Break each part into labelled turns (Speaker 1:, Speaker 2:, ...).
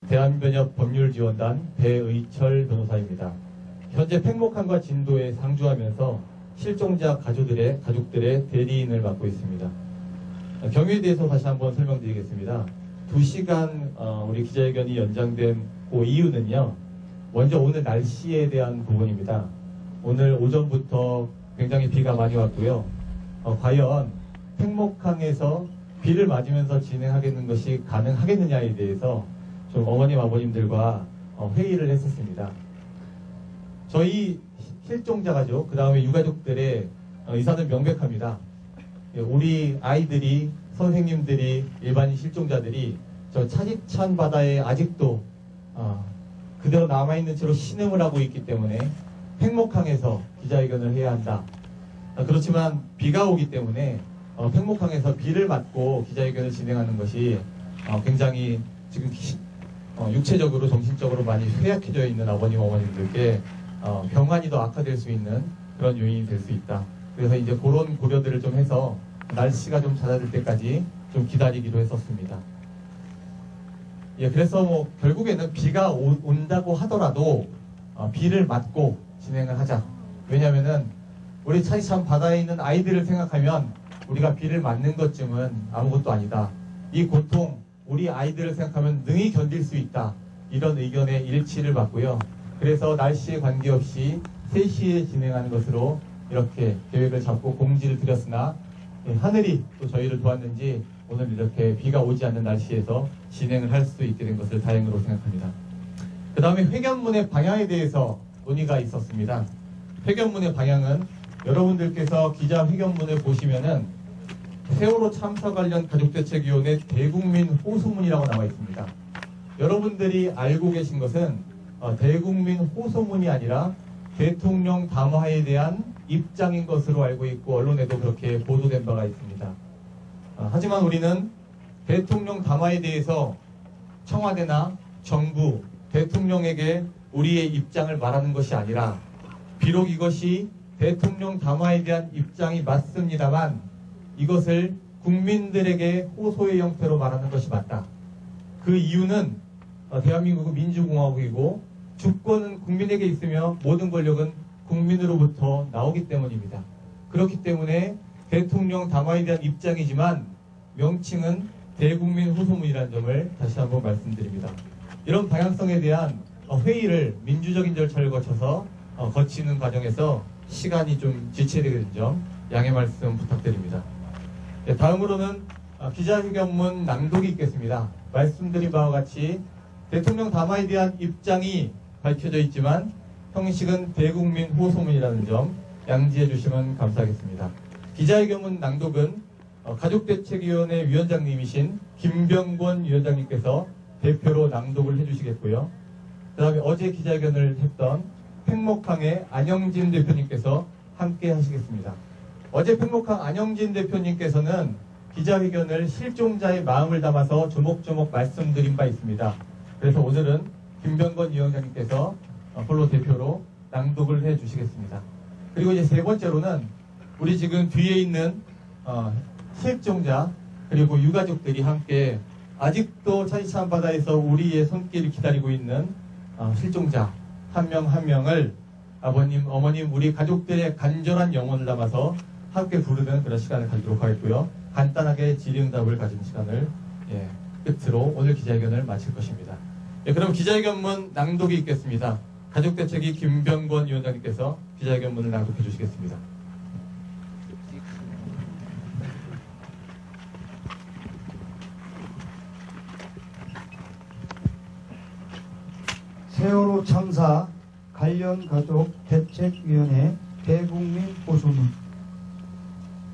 Speaker 1: 대한변협 법률지원단 배의철 변호사입니다. 현재 팽목항과 진도에 상주하면서 실종자 가족들의 대리인을 맡고 있습니다. 경위에 대해서 다시 한번 설명드리겠습니다. 2시간 우리 기자회견이 연장된 그 이유는요. 먼저 오늘 날씨에 대한 부분입니다. 오늘 오전부터 굉장히 비가 많이 왔고요. 과연 팽목항에서 비를 맞으면서 진행하겠는 것이 가능하겠느냐에 대해서 좀 어머님 아버님들과 회의를 했었습니다. 저희 실종자 가족, 그 다음에 유가족들의 의사는 명백합니다. 우리 아이들이, 선생님들이, 일반인 실종자들이 저 차디찬 바다에 아직도 그대로 남아있는 채로 신음을 하고 있기 때문에 팽목항에서 기자회견을 해야 한다. 그렇지만 비가 오기 때문에 팽목항에서 비를 맞고 기자회견을 진행하는 것이 굉장히 지금 육체적으로 정신적으로 많이 쇠약해져 있는 아버님 어머님들께 병환이 더 악화될 수 있는 그런 요인이 될 수 있다. 그래서 이제 그런 고려들을 좀 해서 날씨가 좀 잦아들 때까지 좀 기다리기로 했었습니다. 예, 그래서 결국에는 비가 온다고 하더라도 비를 맞고 진행을 하자. 왜냐면은 우리 차디찬 바다에 있는 아이들을 생각하면 우리가 비를 맞는 것쯤은 아무것도 아니다. 이 고통, 우리 아이들을 생각하면 능히 견딜 수 있다. 이런 의견의 일치를 받고요. 그래서 날씨에 관계없이 3시에 진행하는 것으로 이렇게 계획을 잡고 공지를 드렸으나 하늘이 또 저희를 도왔는지 오늘 이렇게 비가 오지 않는 날씨에서 진행을 할 수 있게 된 것을 다행으로 생각합니다. 그 다음에 회견문의 방향에 대해서 논의가 있었습니다. 회견문의 방향은 여러분들께서 기자회견문을 보시면은 세월호 참사 관련 가족대책위원회 대국민 호소문이라고 나와 있습니다. 여러분들이 알고 계신 것은 대국민 호소문이 아니라 대통령 담화에 대한 입장인 것으로 알고 있고 언론에도 그렇게 보도된 바가 있습니다. 하지만 우리는 대통령 담화에 대해서 청와대나 정부, 대통령에게 우리의 입장을 말하는 것이 아니라 비록 이것이 대통령 담화에 대한 입장이 맞습니다만 이것을 국민들에게 호소의 형태로 말하는 것이 맞다. 그 이유는 대한민국은 민주공화국이고 주권은 국민에게 있으며 모든 권력은 국민으로부터 나오기 때문입니다. 그렇기 때문에 대통령 담화에 대한 입장이지만 명칭은 대국민 호소문이라는 점을 다시 한번 말씀드립니다. 이런 방향성에 대한 회의를 민주적인 절차를 거쳐서 거치는 과정에서 시간이 좀 지체되는 점 양해 말씀 부탁드립니다. 네, 다음으로는 기자회견문 낭독이 있겠습니다. 말씀드린 바와 같이 대통령 담화에 대한 입장이 밝혀져 있지만 형식은 대국민 호소문이라는 점 양지해 주시면 감사하겠습니다. 기자회견문 낭독은 가족대책위원회 위원장님이신 김병권 위원장님께서 대표로 낭독을 해주시겠고요. 그 다음에 어제 기자회견을 했던 팽목항의 안영진 대표님께서 함께 하시겠습니다. 어제 팽목항 안영진 대표님께서는 기자회견을 실종자의 마음을 담아서 조목조목 말씀드린 바 있습니다. 그래서 오늘은 김병권 위원장님께서 홀로 대표로 낭독을 해주시겠습니다. 그리고 이제 세 번째로는 우리 지금 뒤에 있는 실종자 그리고 유가족들이 함께 아직도 차디찬 바다에서 우리의 손길을 기다리고 있는 실종자 한 명 한 명을 아버님, 어머님, 우리 가족들의 간절한 영혼을 담아서 함께 부르는 그런 시간을 가지도록 하겠고요. 간단하게 질의응답을 가지는 시간을 끝으로 오늘 기자회견을 마칠 것입니다. 그럼 기자회견문 낭독이 있겠습니다. 가족대책위 김병권 위원장님께서 기자회견문을 낭독해 주시겠습니다.
Speaker 2: 세월호 참사 관련 가족 대책위원회 대국민 호소문.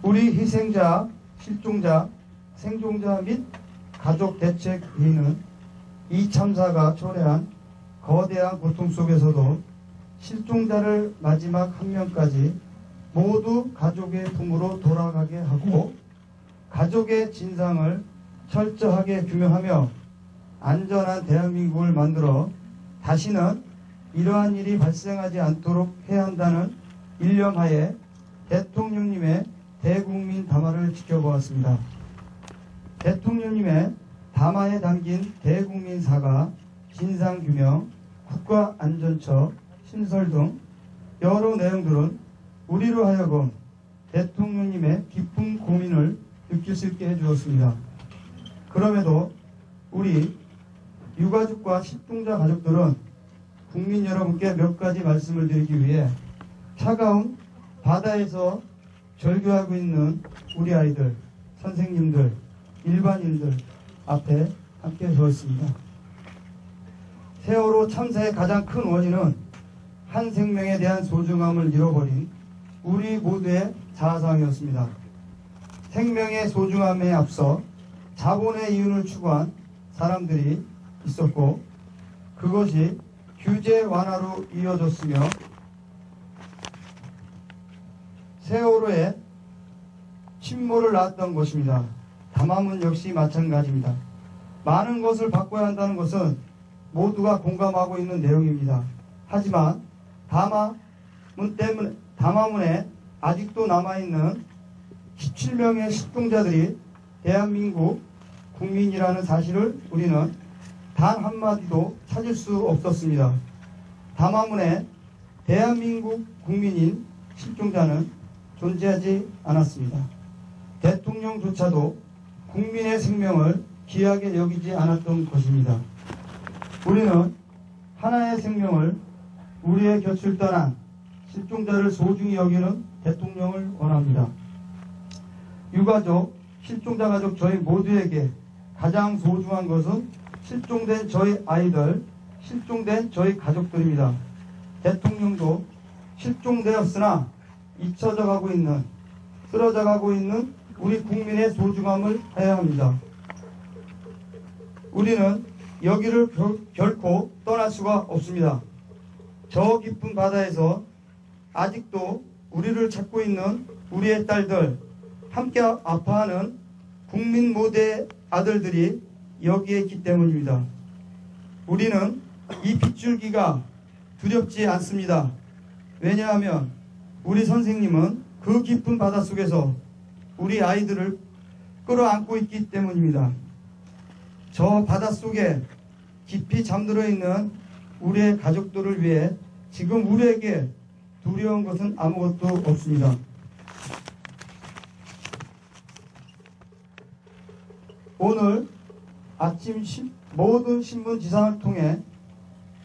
Speaker 2: 우리 희생자, 실종자, 생존자 및 가족 대책위는 이 참사가 초래한 거대한 고통 속에서도 실종자를 마지막 한 명까지 모두 가족의 품으로 돌아가게 하고 가족의 진상을 철저하게 규명하며 안전한 대한민국을 만들어 다시는 이러한 일이 발생하지 않도록 해야 한다는 일념하에 대통령님의 대국민 담화를 지켜보았습니다. 대통령님의 담화에 담긴 대국민 사가 진상규명, 국가안전처, 신설 등 여러 내용들은 우리로 하여금 대통령님의 깊은 고민을 느낄 수 있게 해주었습니다. 그럼에도 우리 유가족과 실종자 가족들은 국민 여러분께 몇 가지 말씀을 드리기 위해 차가운 바다에서 절규하고 있는 우리 아이들, 선생님들, 일반인들 앞에 함께 서있습니다. 세월호 참사의 가장 큰 원인은 한 생명에 대한 소중함을 잃어버린 우리 모두의 자아상이었습니다. 생명의 소중함에 앞서 자본의 이윤을 추구한 사람들이 있었고 그것이 규제 완화로 이어졌으며 세월호에 침몰을 낳았던 것입니다. 담화문 역시 마찬가지입니다. 많은 것을 바꿔야 한다는 것은 모두가 공감하고 있는 내용입니다. 하지만 담화문에 아직도 남아있는 17명의 실종자들이 대한민국 국민이라는 사실을 우리는 단 한마디도 찾을 수 없었습니다. 담화문에 대한민국 국민인 실종자는 존재하지 않았습니다. 대통령조차도 국민의 생명을 귀하게 여기지 않았던 것입니다. 우리는 하나의 생명을 우리의 곁을 떠난 실종자를 소중히 여기는 대통령을 원합니다. 유가족, 실종자 가족 저희 모두에게 가장 소중한 것은 실종된 저희 아이들, 실종된 저희 가족들입니다. 대통령도 실종되었으나 잊혀져 가고 있는, 쓰러져 가고 있는 우리 국민의 소중함을 해야 합니다. 우리는 여기를 결코 떠날 수가 없습니다. 저 깊은 바다에서 아직도 우리를 찾고 있는 우리의 딸들, 함께 아파하는 국민 모두의 아들들이 여기에 있기 때문입니다. 우리는 이 빗줄기가 두렵지 않습니다. 왜냐하면 우리 선생님은 그 깊은 바닷속에서 우리 아이들을 끌어안고 있기 때문입니다. 저 바닷속에 깊이 잠들어 있는 우리의 가족들을 위해 지금 우리에게 두려운 것은 아무것도 없습니다. 오늘 아침 모든 신문 지상을 통해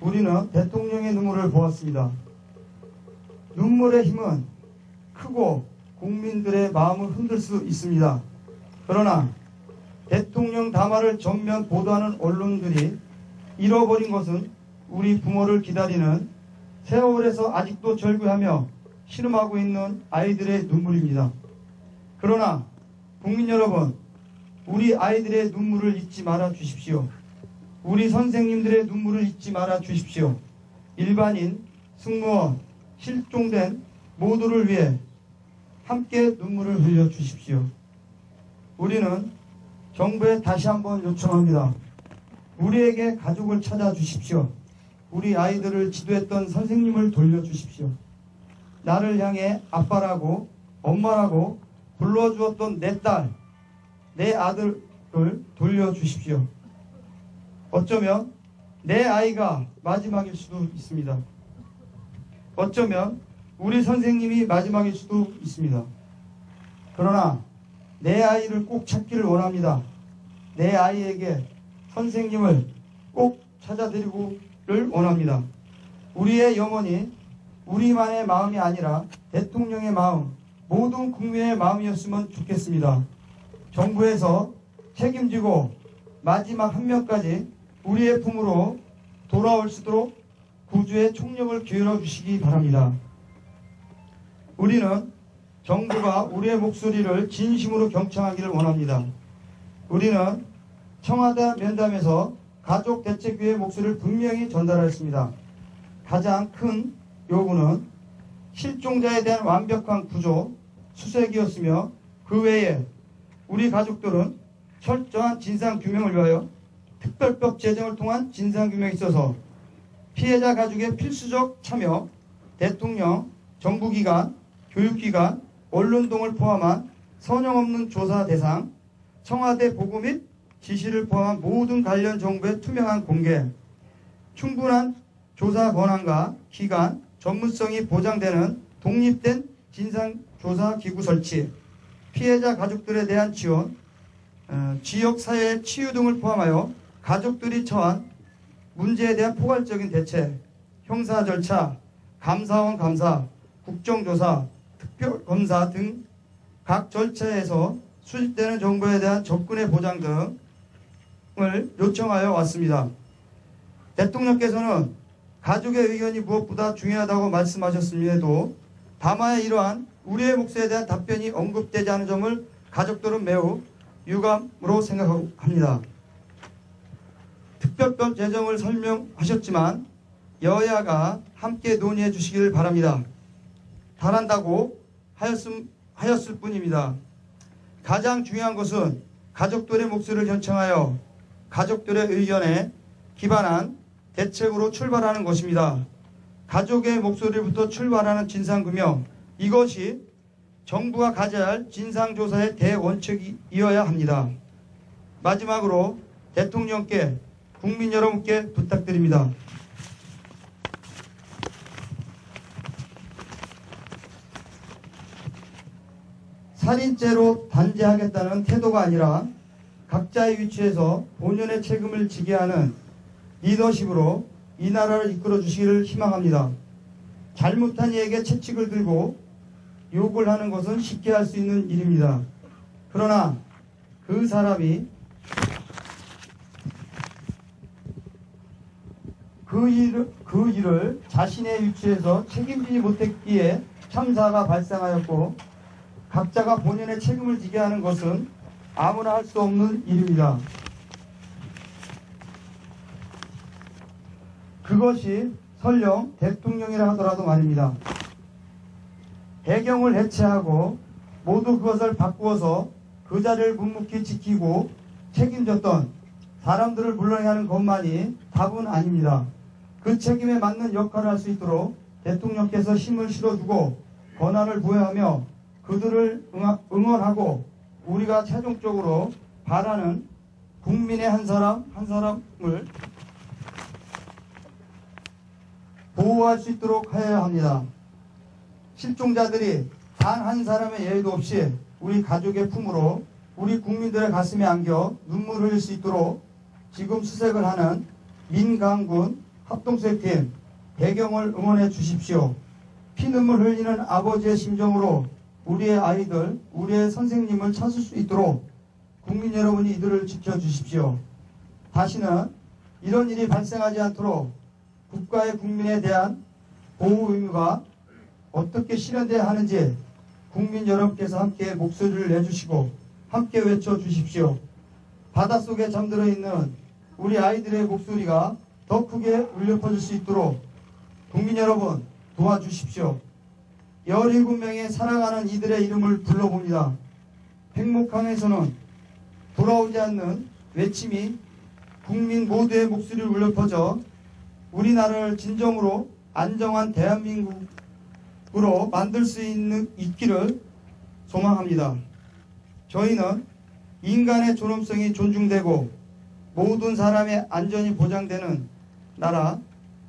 Speaker 2: 우리는 대통령의 눈물을 보았습니다. 눈물의 힘은 크고 국민들의 마음을 흔들 수 있습니다. 그러나 대통령 담화를 전면 보도하는 언론들이 잃어버린 것은 우리 부모를 기다리는 세월에서 아직도 절규하며 신음하고 있는 아이들의 눈물입니다. 그러나 국민 여러분, 우리 아이들의 눈물을 잊지 말아 주십시오. 우리 선생님들의 눈물을 잊지 말아 주십시오. 일반인, 승무원, 실종된 모두를 위해 함께 눈물을 흘려 주십시오. 우리는 정부에 다시 한번 요청합니다. 우리에게 가족을 찾아주십시오. 우리 아이들을 지도했던 선생님을 돌려주십시오. 나를 향해 아빠라고 엄마라고 불러주었던 내 딸, 내 아들을 돌려주십시오. 어쩌면 내 아이가 마지막일 수도 있습니다. 어쩌면 우리 선생님이 마지막일 수도 있습니다. 그러나 내 아이를 꼭 찾기를 원합니다. 내 아이에게 선생님을 꼭 찾아드리기를 원합니다. 우리의 영혼이 우리만의 마음이 아니라 대통령의 마음, 모든 국민의 마음이었으면 좋겠습니다. 정부에서 책임지고 마지막 한 명까지 우리의 품으로 돌아올 수 있도록 구주의 총력을 기울여 주시기 바랍니다. 우리는 정부가 우리의 목소리를 진심으로 경청하기를 원합니다. 우리는 청와대 면담에서 가족대책위의 목소리를 분명히 전달했습니다. 가장 큰 요구는 실종자에 대한 완벽한 구조, 수색이었으며 그 외에 우리 가족들은 철저한 진상규명을 위하여 특별법 제정을 통한 진상규명에 있어서 피해자 가족의 필수적 참여, 대통령, 정부기관, 교육기관, 언론 등을 포함한 선형없는 조사 대상, 청와대 보고 및 지시를 포함한 모든 관련 정보의 투명한 공개, 충분한 조사 권한과 기간, 전문성이 보장되는 독립된 진상조사기구 설치, 피해자 가족들에 대한 지원, 지역사회 치유 등을 포함하여 가족들이 처한 문제에 대한 포괄적인 대책, 형사 절차, 감사원 감사, 국정조사, 특별검사 등 각 절차에서 수집되는 정보에 대한 접근의 보장 등을 요청하여 왔습니다. 대통령께서는 가족의 의견이 무엇보다 중요하다고 말씀하셨음에도 다만 이러한 우리의 몫에 대한 답변이 언급되지 않은 점을 가족들은 매우 유감으로 생각합니다. 특별법 제정을 설명하셨지만 여야가 함께 논의해 주시길 바랍니다. 바란다고 하였을 뿐입니다. 가장 중요한 것은 가족들의 목소리를 견청하여 가족들의 의견에 기반한 대책으로 출발하는 것입니다. 가족의 목소리부터 출발하는 진상규명, 이것이 정부가 가져야 할 진상조사의 대원칙이어야 합니다. 마지막으로 대통령께, 국민 여러분께 부탁드립니다. 살인죄로 단죄하겠다는 태도가 아니라 각자의 위치에서 본연의 책임을 지게 하는 리더십으로 이 나라를 이끌어 주시기를 희망합니다. 잘못한 이에게 채찍을 들고 욕을 하는 것은 쉽게 할 수 있는 일입니다. 그러나 그 사람이 그 일을 자신의 위치에서 책임지지 못했기에 참사가 발생하였고 각자가 본인의 책임을 지게 하는 것은 아무나 할 수 없는 일입니다. 그것이 설령 대통령이라 하더라도 말입니다. 배경을 해체하고 모두 그것을 바꾸어서 그 자리를 묵묵히 지키고 책임졌던 사람들을 물러나게 하는 것만이 답은 아닙니다. 그 책임에 맞는 역할을 할 수 있도록 대통령께서 힘을 실어주고 권한을 부여하며 그들을 응원하고 우리가 최종적으로 바라는 국민의 한 사람 한 사람을 보호할 수 있도록 하여야 합니다. 실종자들이 단 한 사람의 예외도 없이 우리 가족의 품으로 우리 국민들의 가슴에 안겨 눈물을 흘릴 수 있도록 지금 수색을 하는 민강군 합동수색팀 배경을 응원해 주십시오. 피눈물 흘리는 아버지의 심정으로 우리의 아이들, 우리의 선생님을 찾을 수 있도록 국민 여러분이 이들을 지켜주십시오. 다시는 이런 일이 발생하지 않도록 국가의 국민에 대한 보호 의무가 어떻게 실현돼야 하는지 국민 여러분께서 함께 목소리를 내주시고 함께 외쳐주십시오. 바닷속에 잠들어 있는 우리 아이들의 목소리가 더 크게 울려 퍼질 수 있도록 국민 여러분 도와주십시오. 17명의 살아가는 이들의 이름을 불러봅니다. 팽목항에서는 돌아오지 않는 외침이 국민 모두의 목소리를 울려 퍼져 우리나라를 진정으로 안정한 대한민국으로 만들 수 있기를 소망합니다. 저희는 인간의 존엄성이 존중되고 모든 사람의 안전이 보장되는 나라,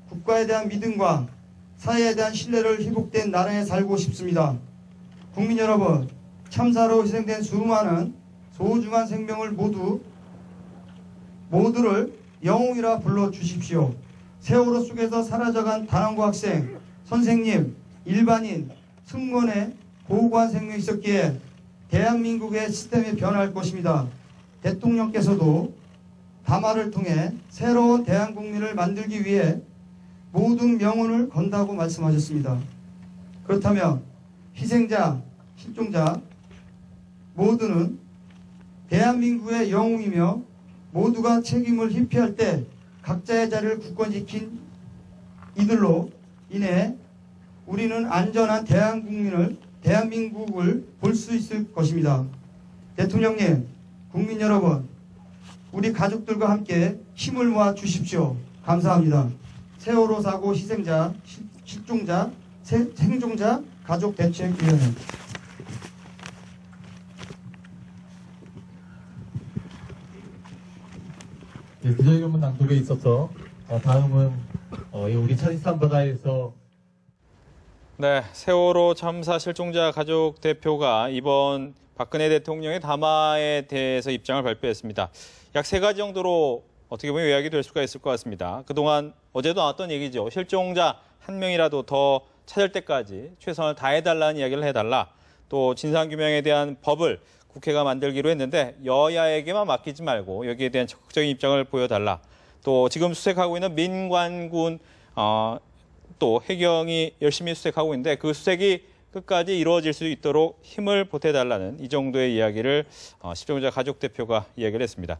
Speaker 2: 국가에 대한 믿음과 사회에 대한 신뢰를 회복된 나라에 살고 싶습니다. 국민 여러분, 참사로 희생된 수많은 소중한 생명을 모두를 영웅이라 불러주십시오. 세월호 속에서 사라져간 단원고 학생, 선생님, 일반인, 승무원의 고고한 생명이 있었기에 대한민국의 시스템이 변화할 것입니다. 대통령께서도 담화를 통해 새로운 대한국민을 만들기 위해 모든 명운을 건다고 말씀하셨습니다. 그렇다면 희생자, 실종자 모두는 대한민국의 영웅이며 모두가 책임을 회피할 때 각자의 자리를 굳건히 지킨 이들로 인해 우리는 안전한 대한민국을 볼 수 있을 것입니다. 대통령님, 국민 여러분, 우리 가족들과 함께 힘을 모아 주십시오. 감사합니다. 세월호 사고 희생자, 실종자, 생존자 가족대책위원회.
Speaker 1: 기자회견문 낭독에 있어서 다음은 우리 13바다에서
Speaker 3: 네, 세월호 참사 실종자 가족 대표가 이번 박근혜 대통령의 담화에 대해서 입장을 발표했습니다. 약 3가지 정도로 어떻게 보면 요약이 될 수가 있을 것 같습니다. 그동안 어제도 나왔던 얘기죠. 실종자 1명이라도 더 찾을 때까지 최선을 다해달라는 이야기를 해달라. 또 진상규명에 대한 법을 국회가 만들기로 했는데 여야에게만 맡기지 말고 여기에 대한 적극적인 입장을 보여달라. 또 지금 수색하고 있는 민관군 또 해경이 열심히 수색하고 있는데 그 수색이 끝까지 이루어질 수 있도록 힘을 보태달라는 이 정도의 이야기를 실종자 가족 대표가 이야기를 했습니다.